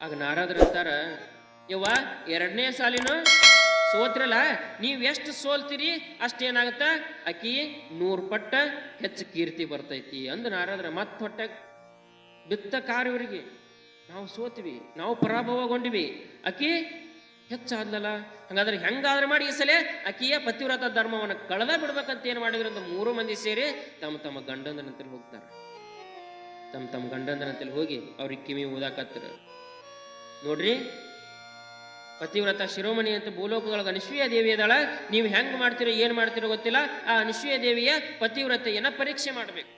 ಆಗ ನಾರದ್ರ ಅಂತಾರ, ಯವ್ವ ಎರಡನೇ ಸಾಲಿನ ಸೋತ್ರಲ್ಲ, ನೀವು ಎಷ್ಟು ಸೋಲ್ತೀರಿ ಅಷ್ಟೇನಾಗತ್ತ, ಆಕಿ 100 ಪಟ್ಟ ಹೆಚ್ಚು ಕೀರ್ತಿ ಬರ್ತೈತಿ ಅಂದ ನಾರದ್ರ. ಮತ್ತೆ ಹೊಟ್ಟೆ ಬಿತ್ತ ಇವರಿಗೆ, ನಾವು ಸೋತ್ವಿ, ನಾವು ಪರಾಭವಗೊಂಡ್ವಿ, ಆಕಿ ಹೆಚ್ಚಾದ್ಲಲ್ಲ, ಹಂಗಾದ್ರೆ ಹೆಂಗಾದ್ರೆ ಮಾಡಿ ಈ ಸಲ ಆಕಿಯ ಪತಿವ್ರತ ಧರ್ಮವನ್ನು ಕಳೆದ ಬಿಡ್ಬೇಕಂತ ಏನು ಮಾಡಿದ್ರು ಅಂತ 3 ಮಂದಿ ಸೇರಿ ತಮ್ಮ ತಮ್ಮ ಗಂಡಂದನಂತಲ್ಲಿ ಹೋಗ್ತಾರ. ತಮ್ಮ ತಮ್ಮ ಗಂಡಂದನಂತಲ್ಲಿ ಹೋಗಿ ಅವ್ರಿಗೆ ಕಿವಿ ಊದಾಕತ್ರ. ನೋಡ್ರಿ, ಪತಿವ್ರತ ಶಿರೋಮಣಿ ಅಂತ ಭೂಲೋಕದೊಳಗ ಅನಸೂಯ ದೇವಿ ಅದಾಳ. ನೀವು ಹೆಂಗ್ ಮಾಡ್ತೀರೋ ಏನ್ ಮಾಡ್ತೀರೋ ಗೊತ್ತಿಲ್ಲ, ಆ ಅನಸೂಯ ದೇವಿಯ ಪತಿವ್ರತೆಯನ್ನ ಪರೀಕ್ಷೆ ಮಾಡಬೇಕು.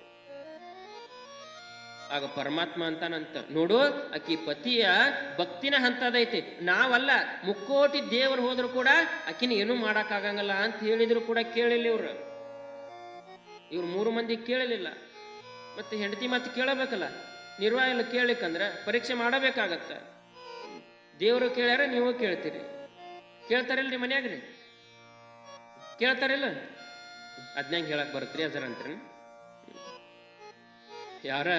ಆಗ ಪರಮಾತ್ಮ ಅಂತಾನಂತ, ನೋಡು ಆಕಿ ಪತಿಯ ಭಕ್ತಿನ ಹಂತದೈತಿ, ನಾವಲ್ಲ ಮುಕ್ಕೋಟಿ ದೇವರು ಹೋದ್ರು ಕೂಡ ಆಕಿನ ಏನೂ ಮಾಡಕ್ಕಾಗಂಗಲ್ಲ ಅಂತ ಹೇಳಿದ್ರು ಕೂಡ ಕೇಳಿಲ್ಲ ಇವ್ರು 3 ಮಂದಿ ಕೇಳಲಿಲ್ಲ. ಮತ್ತೆ ಹೆಂಡತಿ ಮಾತು ಕೇಳಬೇಕಲ್ಲ, ನಿರ್ವಾಹ ಕೇಳಲಿಕ್ಕಂದ್ರೆ ಪರೀಕ್ಷೆ ಮಾಡಬೇಕಾಗತ್ತ. ದೇವರು ಕೇಳ್ಯಾರ, ನೀವು ಕೇಳ್ತೀರಿ, ಕೇಳ್ತಾರಿಲ್ರಿ ಮನ್ಯಾಗ್ರಿ, ಕೇಳ್ತಾರಿಲ್ಲ? ಅದ್ನಂಗೆ ಹೇಳಕ್ ಬರುತ್ತ್ರಿ ಅಜ್ಜರ ಅಂತೀರಿ. ಯಾರ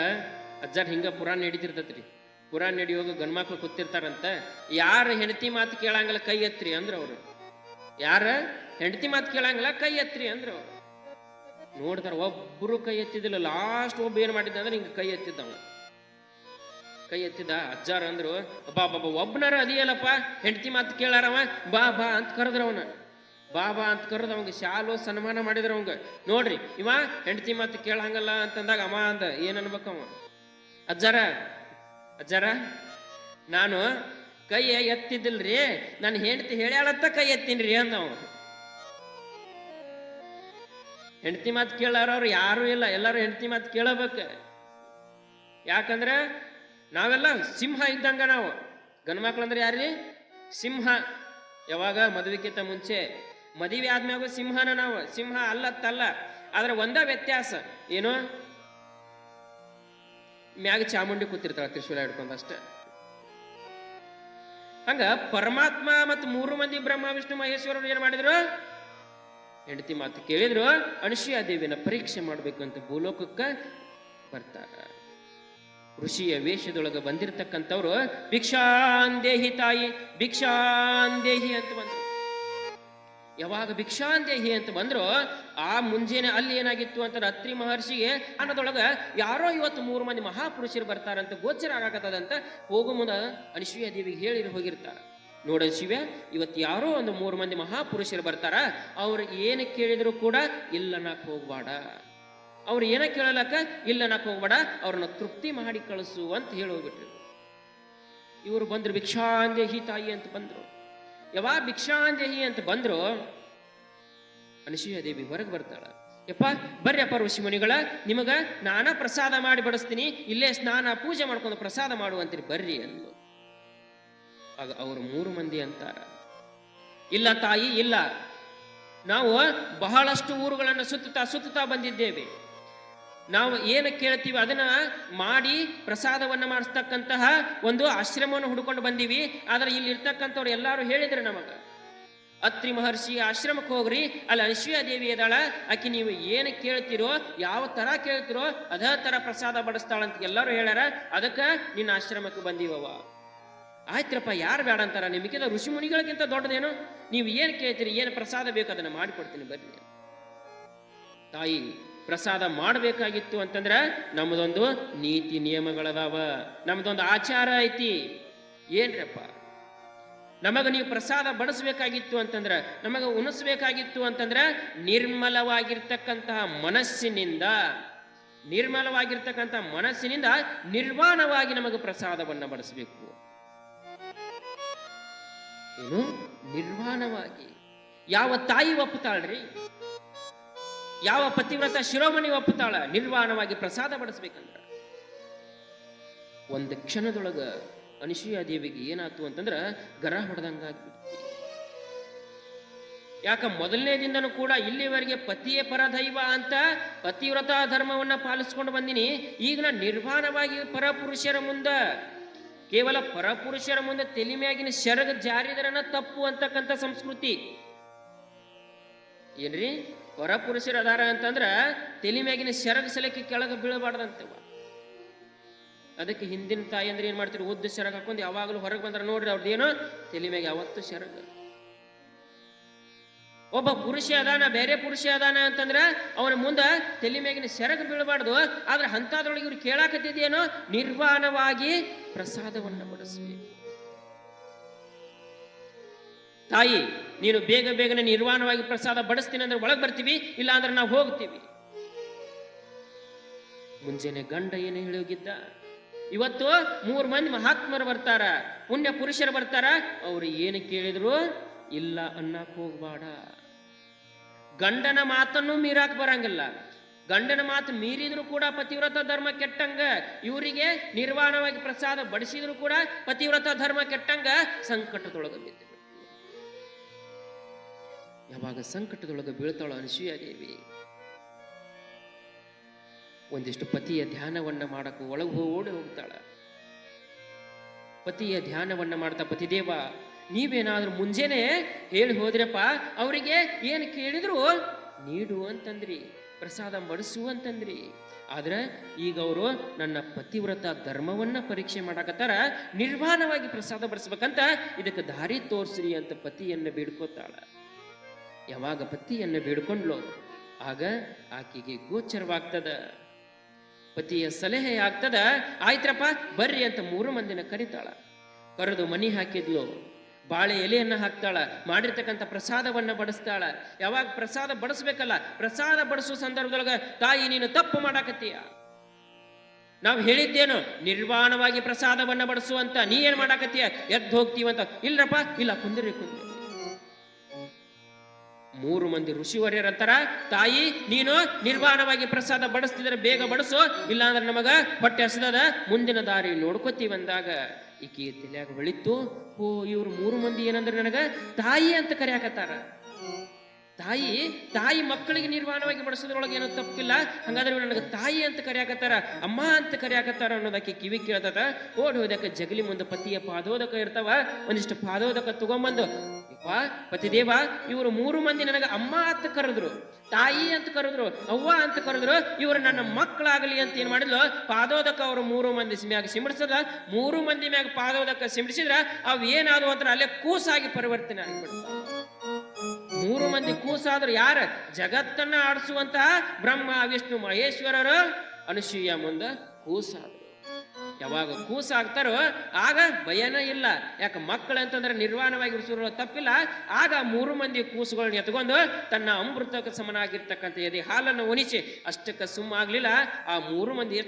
ಅಜ್ಜಾರ್ ಹಿಂಗ ಪುರಾಣ ನಡೀತಿರ್ತೈತ್ರಿ, ಪುರಾಣ ನಡಿಯೋಗ ಗಂಡ್ಮಕ್ಳು ಕೂತಿರ್ತಾರಂತ, ಯಾರ ಹೆಂಡತಿ ಮಾತು ಕೇಳಂಗಿಲ್ಲ ಕೈ ಎತ್ರಿ ಅಂದ್ರ ಅವ್ರು. ಯಾರ ಹೆಂಡತಿ ಮಾತು ಕೇಳಂಗಿಲ್ಲ ಕೈ ಎತ್ರಿ ಅಂದ್ರ ಅವ್ರು. ನೋಡ್ತಾರ, ಒಬ್ರು ಕೈ ಎತ್ತಿದಿಲ್ಲ. ಲಾಸ್ಟ್ ಒಬ್ಬ ಏನ್ ಮಾಡಿದ್ದ ಅಂದ್ರೆ ಹಿಂಗ ಕೈ ಎತ್ತಿದ್ದವ, ಕೈ ಎತ್ತಿದ. ಅಜ್ಜಾರ ಅಂದ್ರು, ಬಾ ಬಾಬಾ ಒಬ್ಬನಾರ ಅದಿಯಲ್ಲಪ್ಪ ಹೆಂಡತಿ ಮಾತು ಕೇಳಾರವ, ಬಾ ಬಾ ಅಂತ ಕರೆದ್ರವನ. ಬಾ ಬಾ ಅಂತ ಕರೆದು ಅವಂಗ ಶಾಲು ಸನ್ಮಾನ ಮಾಡಿದ್ರ ಅವಂಗ. ನೋಡ್ರಿ, ಇವ ಹೆಂಡತಿ ಮಾತು ಕೇಳಂಗಲ್ಲ ಅಂತಂದಾಗ ಅವ ಅಂದ, ಏನ್ ಅನ್ಬೇಕವ, ಅಜ್ಜಾರ ಅಜ್ಜಾರ ನಾನು ಕೈ ಎತ್ತಿದ್ದಿಲ್ರಿ, ನಾನು ಹೆಂಡತಿ ಹೇಳ್ಯಾಳತ್ತ ಕೈ ಎತ್ತೀನ್ರಿ ಅಂದವ. ಹೆಂಡತಿ ಮಾತು ಕೇಳಾರವ್ರು ಯಾರು ಇಲ್ಲ, ಎಲ್ಲರೂ ಹೆಂಡತಿ ಮಾತು ಕೇಳಬೇಕ. ಯಾಕಂದ್ರೆ ನಾವೆಲ್ಲ ಸಿಂಹ ಇದ್ದಂಗ. ನಾವು ಗಂಡ್ಮಕ್ಳು ಅಂದ್ರೆ ಯಾರ್ರಿ? ಸಿಂಹ. ಯಾವಾಗ ಮದುವೆಗಿಂತ ಮುಂಚೆ, ಮದುವೆ ಆದ್ಮ್ಯಾಗ ಸಿಂಹನ ನಾವು. ಸಿಂಹ ಅಲ್ಲತ್ತಲ್ಲ, ಆದ್ರೆ ಒಂದ ವ್ಯತ್ಯಾಸ ಏನು, ಮ್ಯಾಗ ಚಾಮುಂಡಿ ಕೂತಿರ್ತಾಳ ತ್ರಿಶೂಲ ಹಿಡ್ಕೊಂಡ ಅಷ್ಟೇ. ಹಂಗ ಪರಮಾತ್ಮ ಮತ್ತು 3 ಮಂದಿ ಬ್ರಹ್ಮ ವಿಷ್ಣು ಮಹೇಶ್ವರರು ಏನ್ ಮಾಡಿದ್ರು, ಹೆಂಡತಿ ಮಾತು ಕೇಳಿದ್ರು. ಅನಸೂಯ ದೇವಿನ ಪರೀಕ್ಷೆ ಮಾಡ್ಬೇಕಂತ ಭೂಲೋಕಕ್ಕ ಬರ್ತಾರ. ಋಷಿಯ ವೇಷದೊಳಗೆ ಬಂದಿರತಕ್ಕಂಥವ್ರು ಭಿಕ್ಷಾಂದೇಹಿ ತಾಯಿ, ಭಿಕ್ಷಾಂದೇಹಿ ಅಂತ ಬಂದ್ರು. ಯಾವಾಗ ಭಿಕ್ಷಾಂದೇಹಿ ಅಂತ ಬಂದ್ರು, ಆ ಮುಂಜಾನೆ ಅಲ್ಲಿ ಏನಾಗಿತ್ತು ಅಂತ ಅತ್ರಿ ಮಹರ್ಷಿಗೆ ಅನ್ನದೊಳಗ ಯಾರೋ ಇವತ್ತು 3 ಮಂದಿ ಮಹಾಪುರುಷರು ಬರ್ತಾರಂತ ಗೋಚರ ಆಗಾಕತ್ತದಂತ. ಹೋಗೋ ಮುಂದ ಅನಸೂಯ ದೇವಿಗೆ ಹೇಳಿ ಹೋಗಿರ್ತಾರ, ನೋಡ ಶಿವ, ಇವತ್ತು ಯಾರೋ ಒಂದು 3 ಮಂದಿ ಮಹಾಪುರುಷರು ಬರ್ತಾರ, ಅವ್ರು ಏನು ಕೇಳಿದ್ರು ಕೂಡ ಇಲ್ಲನಕ್ ಹೋಗ್ಬೇಡ, ಅವ್ರು ಏನ ಕೇಳಲಕ್ಕ ಇಲ್ಲನಕ್ ಹೋಗ್ಬೇಡ, ಅವ್ರನ್ನ ತೃಪ್ತಿ ಮಾಡಿ ಕಳಿಸು ಅಂತ ಹೇಳೋಗ್ಬಿಟ್ರು. ಇವರು ಬಂದ್ರು, ಭಿಕ್ಷಾಂದೇಹಿ ತಾಯಿ ಅಂತ ಬಂದ್ರು. ಯಾವಾಗ ಭಿಕ್ಷಾಂದೇಹಿ ಅಂತ ಬಂದ್ರು, ಅನಸೂಯ ದೇವಿ ಹೊರಗೆ ಬರ್ತಾಳ. ಯಪ್ಪ ಬರ್ರಿಯಪ್ಪ ಋಷಿ ಮುನಿಗಳ, ನಿಮಗ ನಾನಾ ಪ್ರಸಾದ ಮಾಡಿ ಬಡಿಸ್ತೀನಿ, ಇಲ್ಲೇ ಸ್ನಾನ ಪೂಜೆ ಮಾಡ್ಕೊಂಡು ಪ್ರಸಾದ ಮಾಡುವಂತೀರಿ, ಬರ್ರಿ ಅಂದ್ಲು. ಆಗ ಅವರು 3 ಮಂದಿ ಅಂತಾರ, ಇಲ್ಲ ತಾಯಿ ಇಲ್ಲ, ನಾವು ಬಹಳಷ್ಟು ಊರುಗಳನ್ನು ಸುತ್ತುತ್ತಾ ಬಂದಿದ್ದೇವೆ. ನಾವು ಏನು ಕೇಳ್ತೀವಿ ಅದನ್ನ ಮಾಡಿ ಪ್ರಸಾದವನ್ನ ಮಾಡಿಸ್ತಕ್ಕಂತಹ ಒಂದು ಆಶ್ರಮವನ್ನು ಹುಡ್ಕೊಂಡು ಬಂದೀವಿ. ಆದ್ರೆ ಇಲ್ಲಿ ಇರ್ತಕ್ಕಂಥವ್ರು ಎಲ್ಲಾರು ಹೇಳಿದ್ರೆ ನಮಗ, ಅತ್ರಿ ಮಹರ್ಷಿ ಆಶ್ರಮಕ್ಕೆ ಹೋಗ್ರಿ, ಅಲ್ಲಿ ಅನಸೂಯ ದೇವಿ ಇದಾಳ, ಆಕಿ ನೀವು ಏನು ಕೇಳ್ತಿರೋ, ಯಾವ ತರ ಕೇಳ್ತಿರೋ ಅದೇ ತರ ಪ್ರಸಾದ ಬಡಿಸ್ತಾಳಂತ ಎಲ್ಲರೂ ಹೇಳ್ಯಾರ, ಅದಕ್ಕೆ ನಿನ್ನ ಆಶ್ರಮಕ್ಕೆ ಬಂದೀವವ. ಆಯ್ತ್ರಪ್ಪ, ಯಾರು ಬೇಡ ಅಂತಾರ, ನಿಮಗಿಂತ ಋಷಿ ಮುನಿಗಳಿಗಿಂತ ದೊಡ್ಡದೇನು, ನೀವು ಏನು ಕೇಳ್ತೀರಿ, ಏನು ಪ್ರಸಾದ ಬೇಕು ಅದನ್ನ ಮಾಡಿಕೊಡ್ತೀನಿ ಬರ್ರಿ. ತಾಯಿ ಪ್ರಸಾದ ಮಾಡಬೇಕಾಗಿತ್ತು ಅಂತಂದ್ರೆ ನಮ್ಮದೊಂದು ನೀತಿ ನಿಯಮಗಳದಾವ, ನಮ್ದೊಂದು ಆಚಾರ ಐತಿ. ಏನ್ರಪ್ಪ, ನಮಗ ನೀವು ಪ್ರಸಾದ ಬಡಿಸ್ಬೇಕಾಗಿತ್ತು ಅಂತಂದ್ರೆ, ನಮಗ ಉಣಿಸ್ಬೇಕಾಗಿತ್ತು ಅಂತಂದ್ರೆ ನಿರ್ಮಲವಾಗಿರ್ತಕ್ಕಂತಹ ಮನಸ್ಸಿನಿಂದ, ನಿರ್ವಾಣವಾಗಿ ನಮಗೆ ಪ್ರಸಾದವನ್ನ ಬಡಿಸ್ಬೇಕು. ಏನು ನಿರ್ವಾಣವಾಗಿ? ಯಾವ ತಾಯಿ ಒಪ್ಪುತ್ತಾಳ್ರಿ, ಯಾವ ಪತಿವ್ರತ ಶಿರೋಮಣಿ ಒಪ್ಪುತ್ತಾಳ ನಿರ್ವಾಣವಾಗಿ ಪ್ರಸಾದ ಬಡಿಸ್ಬೇಕಂದ್ರ? ಒಂದು ಕ್ಷಣದೊಳಗ ಅನಸೂಯ ದೇವಿಗೆ ಏನಾಯ್ತು ಅಂತಂದ್ರ ಗರ ಹೊಡೆದಂಗಾಗ್ಬಿಡ್ತಿ. ಯಾಕ ಮೊದಲನೇದಿಂದನೂ ಕೂಡ ಇಲ್ಲಿವರೆಗೆ ಪತಿಯೇ ಪರದೈವ ಅಂತ ಪತಿವ್ರತ ಧರ್ಮವನ್ನ ಪಾಲಿಸ್ಕೊಂಡು ಬಂದಿನಿ. ಈಗ ನಾ ನಿರ್ವಾಣವಾಗಿ ಪರಪುರುಷರ ಮುಂದ, ಕೇವಲ ಪರಪುರುಷರ ಮುಂದೆ ತಲೆ ಮ್ಯಾಗಿನ ಶರಗ ಜಾರಿದರನ ತಪ್ಪು ಅಂತಕ್ಕಂಥ ಸಂಸ್ಕೃತಿ ಏನ್ರಿ? ಪರಪುರುಷರ ಅದಾರ ಅಂತಂದ್ರ ತಲೆ ಮ್ಯಾಗಿನ ಶರಗ ಸಲಕ್ಕೆ ಕೆಳಗೆ ಬೀಳಬಾರ್ದಂತವ. ಅದಕ್ಕೆ ಹಿಂದಿನ ತಾಯಿ ಅಂದ್ರೆ ಏನ್ ಮಾಡ್ತಿದ್ರು, ಉದ್ದ ಸೆರಗ್ ಹಾಕೊಂಡು ಯಾವಾಗಲೂ ಹೊರಗೆ ಬಂದ್ರೆ ನೋಡ್ರಿ ಅವ್ರದ್ದೇನೋ ತಲೆ ಮ್ಯಾಗ ಯಾವತ್ತು ಸೆರಗ. ಒಬ್ಬ ಪುರುಷ ಅದಾನ, ಬೇರೆ ಪುರುಷ ಅದಾನ ಅಂತಂದ್ರ ಅವನ ಮುಂದ ತಲೆ ಮ್ಯಾಗಿನ ಸೆರಗ ಬೀಳಬಾರ್ದು. ಆದ್ರೆ ಅಂತದ್ರೊಳಗೆ ಇವ್ರು ಕೇಳಾಕತ್ತಿದೇನೋ, ನಿರ್ವಾಣವಾಗಿ ಪ್ರಸಾದವನ್ನ ಬಡಿಸ್ಬೇಕು. ತಾಯಿ ನೀನು ಬೇಗ ಬೇಗನೆ ನಿರ್ವಾಣವಾಗಿ ಪ್ರಸಾದ ಬಡಿಸ್ತೀನಿ ಅಂದ್ರೆ ಒಳಗೆ ಬರ್ತೀವಿ, ಇಲ್ಲ ಅಂದ್ರೆ ನಾವು ಹೋಗ್ತೀವಿ. ಮುಂಜಾನೆ ಗಂಡ ಏನು ಹೇಳೋಗಿದ್ದ, ಇವತ್ತು 3 ಮಂದಿ ಮಹಾತ್ಮರು ಬರ್ತಾರ, ಪುಣ್ಯ ಪುರುಷರು ಬರ್ತಾರ, ಅವ್ರು ಏನು ಕೇಳಿದ್ರು ಇಲ್ಲ ಅನ್ನಕ್ ಹೋಗ್ಬೇಡ. ಗಂಡನ ಮಾತನ್ನು ಮೀರಾಕ್ ಬರಂಗಿಲ್ಲ. ಗಂಡನ ಮಾತು ಮೀರಿದ್ರು ಕೂಡ ಪತಿವ್ರತ ಧರ್ಮ ಕೆಟ್ಟಂಗ, ಇವರಿಗೆ ನಿರ್ವಾಣವಾಗಿ ಪ್ರಸಾದ ಬಡಿಸಿದ್ರು ಕೂಡ ಪತಿವ್ರತ ಧರ್ಮ ಕೆಟ್ಟಂಗ ಸಂಕಟದೊಳಗೆ ಬಿದ್ದರು. ಯಾವಾಗ ಸಂಕಟದೊಳಗೆ ಬೀಳ್ತಾಳೋ ಅನಸೂಯಾದೇವಿ, ಒಂದಿಷ್ಟು ಪತಿಯ ಧ್ಯಾನವನ್ನ ಮಾಡಕ್ಕೆ ಒಳಗೆ ಓಡಿ ಹೋಗ್ತಾಳ. ಪತಿಯ ಧ್ಯಾನವನ್ನ ಮಾಡ್ತಾ, ಪತಿದೇವ ನೀವೇನಾದ್ರೂ ಮುಂಜಾನೆ ಹೇಳಿ ಹೋದ್ರಪ್ಪ, ಅವರಿಗೆ ಏನು ಕೇಳಿದ್ರು ನೀಡು ಅಂತಂದ್ರಿ, ಪ್ರಸಾದ ಬಡಿಸು ಅಂತಂದ್ರಿ. ಆದ್ರೆ ಈಗ ಅವರು ನನ್ನ ಪತಿವ್ರತ ಧರ್ಮವನ್ನ ಪರೀಕ್ಷೆ ಮಾಡಕತ್ತಾರ, ನಿರ್ವಾಣವಾಗಿ ಪ್ರಸಾದ ಬಡಿಸ್ಬೇಕಂತ ಇದಕ್ಕೆ ದಾರಿ ತೋರ್ಸ್ರಿ ಅಂತ ಪತಿಯನ್ನ ಬೇಡ್ಕೋತಾಳ. ಯಾವಾಗ ಪತಿಯನ್ನ ಬೇಡ್ಕೊಂಡ್ಲು, ಆಗ ಆಕೆಗೆ ಗೋಚರವಾಗ್ತದ, ಪತಿಯ ಸಲಹೆ ಆಗ್ತದ. ಆಯ್ತ್ರಪ್ಪ ಬರ್ರಿ ಅಂತ 3 ಮಂದಿನ ಕರಿತಾಳ. ಕರೆದು ಮನಿ ಹಾಕಿದ್ಲು, ಬಾಳೆ ಎಲೆಯನ್ನ ಹಾಕ್ತಾಳ, ಮಾಡಿರ್ತಕ್ಕಂಥ ಪ್ರಸಾದವನ್ನ ಬಡಿಸ್ತಾಳ. ಯಾವಾಗ ಪ್ರಸಾದ ಬಡಿಸ್ಬೇಕಲ್ಲ, ಪ್ರಸಾದ ಬಡಿಸೋ ಸಂದರ್ಭದೊಳಗ ತಾಯಿ ನೀನು ತಪ್ಪು ಮಾಡಾಕತ್ತೀಯ, ನಾವು ಹೇಳಿದ್ದೇನು ನಿರ್ವಾಣವಾಗಿ ಪ್ರಸಾದವನ್ನ ಬಡಿಸುವಂತ, ನೀ ಏನ್ ಮಾಡಾಕತ್ತೀಯ, ಎದ್ದು ಹೋಗ್ತೀವಂತ. ಇಲ್ರಪ್ಪ ಇಲ್ಲ, ಕುಂದ್ರಿ. 3 ಮಂದಿ ಋಷಿವರ್ಯರಂತಾರ, ತಾಯಿ ನೀನು ನಿರ್ವಾಣವಾಗಿ ಪ್ರಸಾದ ಬಡಿಸ್ತಿದ್ರೆ ಬೇಗ ಬಡಿಸು, ಇಲ್ಲಾಂದ್ರೆ ನಮಗ ಹೊಟ್ಟೆ ಹಸಿದದ, ಮುಂದಿನ ದಾರಿ ನೋಡ್ಕೋತೀವಂದಾಗ ಈಕಿ ತಲೆಯಾಗ ಬೆಳಿತು. ಓ ಇವ್ರು 3 ಮಂದಿ ಏನಂದ್ರೆ ನನಗ ತಾಯಿ ಅಂತ ಕರೆಯಾಕತ್ತಾರ. ತಾಯಿ ಮಕ್ಕಳಿಗೆ ನಿರ್ವಾಣವಾಗಿ ಬಡಿಸೋದ್ರೊಳಗೆ ಏನೋ ತಪ್ಪಿಲ್ಲ, ಹಂಗಾದ್ರೆ ನನಗೆ ತಾಯಿ ಅಂತ ಕರೆಯಾಕತ್ತಾರ, ಅಮ್ಮ ಅಂತ ಕರೆಯಾಕತ್ತಾರ ಅನ್ನೋದಕ್ಕೆ ಕಿವಿ ಕೇಳ್ತದ. ಓಡಿ ಹೋದಕ್ಕೆ ಜಗಲಿ ಮುಂದೆ ಪತಿಯ ಪಾದೋದಕ ಇರ್ತಾವ, ಒಂದಿಷ್ಟು ಪಾದೋದಕ ತಗೊಂಬಂದು, ಪತಿದೇವ ಇವರು 3 ಮಂದಿ ನನಗೆ ಅಮ್ಮ ಅಂತ ಕರೆದ್ರು, ತಾಯಿ ಅಂತ ಕರೆದ್ರು, ಅವ್ವ ಅಂತ ಕರೆದ್ರು, ಇವರು ನನ್ನ ಮಕ್ಕಳಾಗಲಿ ಅಂತ ಏನ್ ಮಾಡಿದ್ಲು, ಪಾದೋದಕ ಅವರು 3 ಮಂದಿ ಮ್ಯಾಗ ಸಿಂಬಡಿಸದ. 3 ಮಂದಿ ಮ್ಯಾಗ ಪಾದೋದಕ ಸಿಂಬಡಿಸಿದ್ರ ಅವು ಏನಾದವು ಅಂತ ಅಲ್ಲೇ ಕೂಸಾಗಿ ಪರಿವರ್ತನೆ ಆಗಿಬಿಡ್ತಾವ. 3 ಮಂದಿ ಕೂಸಾದ್ರು ಯಾರ, ಜಗತ್ತನ್ನ ಆಡಿಸುವಂತಹ ಬ್ರಹ್ಮ ವಿಷ್ಣು ಮಹೇಶ್ವರರು ಅನಸೂಯ ಮುಂದ ಕೂಸಾದ್ರು. ಯಾವಾಗ ಕೂಸಾಗ್ತಾರೋ ಆಗ ಭಯನ ಇಲ್ಲ, ಯಾಕೆ ಮಕ್ಕಳು ಅಂತಂದ್ರೆ ನಿರ್ವಾಣವಾಗಿ ಉಳಿಸಿರೋ ತಪ್ಪಿಲ್ಲ. ಆಗ 3 ಮಂದಿ ಕೂಸುಗಳನ್ನ ಎತ್ಕೊಂಡು ತನ್ನ ಅಮೃತಕ್ಕೆ ಸಮನಾಗಿರ್ತಕ್ಕಂಥ ಎದೆ ಹಾಲನ್ನು ಉಣಿಸಿ ಅಷ್ಟಕ್ಕೆ ಸುಮ್ಮಾಗ್ಲಿಲ್ಲ. ಆ 3 ಮಂದಿ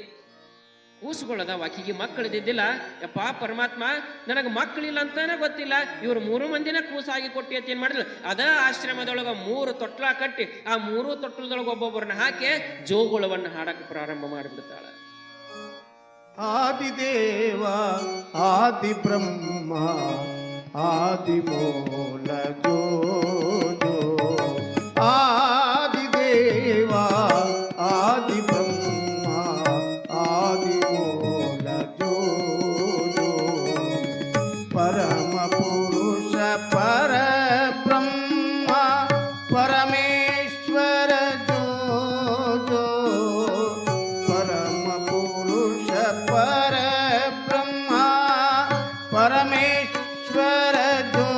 ಕೂಸುಗಳದಾವ, ಆಕಿಗೆ ಮಕ್ಕಳಿದ್ದಿದ್ದಿಲ್ಲ. ಯಪ್ಪ ಪರಮಾತ್ಮ ನನಗೆ ಮಕ್ಕಳಿಲ್ಲ ಅಂತಾನೆ ಗೊತ್ತಿಲ್ಲ, ಇವ್ರು 3 ಮಂದಿನ ಕೂಸಾಗಿ ಕೊಟ್ಟಿ ಅಂತ ಏನ್ ಮಾಡಿದ್ಲು, ಅದ ಆಶ್ರಮದೊಳಗ 3 ತೊಟ್ಲ ಕಟ್ಟಿ ಆ 3 ತೊಟ್ಲದೊಳಗ ಒಬ್ಬೊಬ್ಬರನ್ನ ಹಾಕಿ ಜೋಗುಳವನ್ನ ಹಾಡಕ್ಕೆ ಪ್ರಾರಂಭ ಮಾಡಿಬಿಡ್ತಾಳ. ಆದಿದೇವ ಆದಿ ಬ್ರಹ್ಮ ಆದಿ ಮೂಲ ಜೋ ಆದಿದೇವ ಆದಿ ಬ್ರಹ್ಮ ಆದಿ ಮೂಲ ಜೋ ಪರಮ ಪುರುಷ ಪರ ಬ್ರಹ್ಮ ಪರಮೇಶ್ವರ ಜೋ ಪರಮ ಪುರುಷ ಪರ ಬ್ರಹ್ಮ ಪರಮೇಶ್ವರ ಜೋ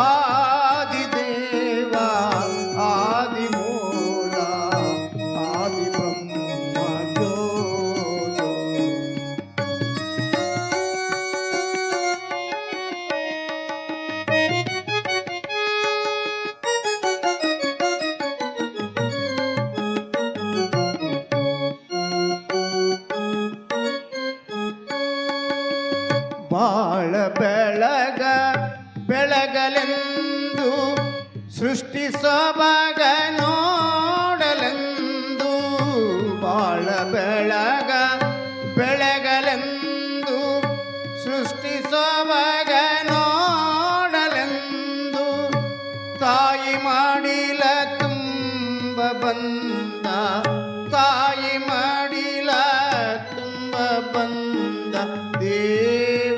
ಆದಿದೇವ ಆದಿ ಮೂಲ ಆದಿ ಬ್ರಹ್ಮ ಜೋ ಬಾಳ ಬೆಳಗ ಬೆಳಗಲೆಂದು ಸೃಷ್ಟಿ ಸೊಬಗ ನೋಡಲೆಂದು, ಬಾಳ ಬೆಳಗ ಬೆಳಗಲೆಂದು ಸೃಷ್ಟಿ ಸೊಬಗ ನೋಡಲೆಂದು, ತಾಯಿ ಮಾಡಿಲ ತುಂಬ ಬಂದ, ತಾಯಿ ಮಾಡಿಲ ತುಂಬ ಬಂದ ದೇವ